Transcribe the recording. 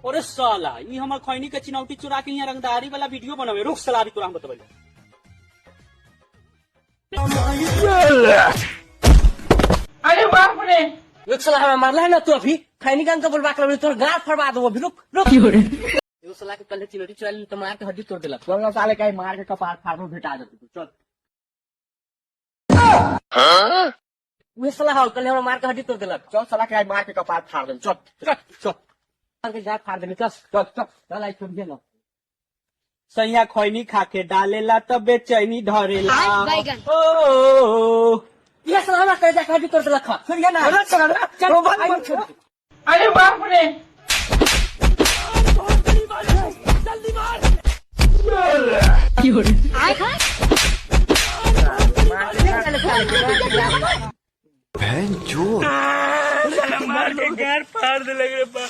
अरे साला ये हमार खैनी के चिनौटी चुरा के यहाँ रंगदारी वाला वीडियो बनावे। रुक साला अभी तोरा हम बतबे। अरे बाप रे, एक साला हमें मारला है ना तू अभी खैनी का अंक बोलबा कर तोर गांठ फड़वा दो अभी। रुक रुक एक साला के पहले चिनौटी चुरा ली तो मार के हड्डी तोड़ देला। बोलना साले कहीं मार के कपार फाड़ में भेटा देते तू। चल वे साला हाउ कल हमरा मार के हड्डी तोड़ देला। चल साला कहीं मार के कपार फाड़ दे। चल चल चल मार के जाट फाड़ देली। चल चल चल चल आई छोड़ देला। सैया खैनी खा के डालेला तब बेचैनी धरेला। ओ ये साला हमरा कह जा हड्डी तोड़ देला। खा छोड़ ना। अरे चल चल मोबाइल आई छोड़। अरे बाप रे, मार के गाड़ फाड़ दे लग रे बा।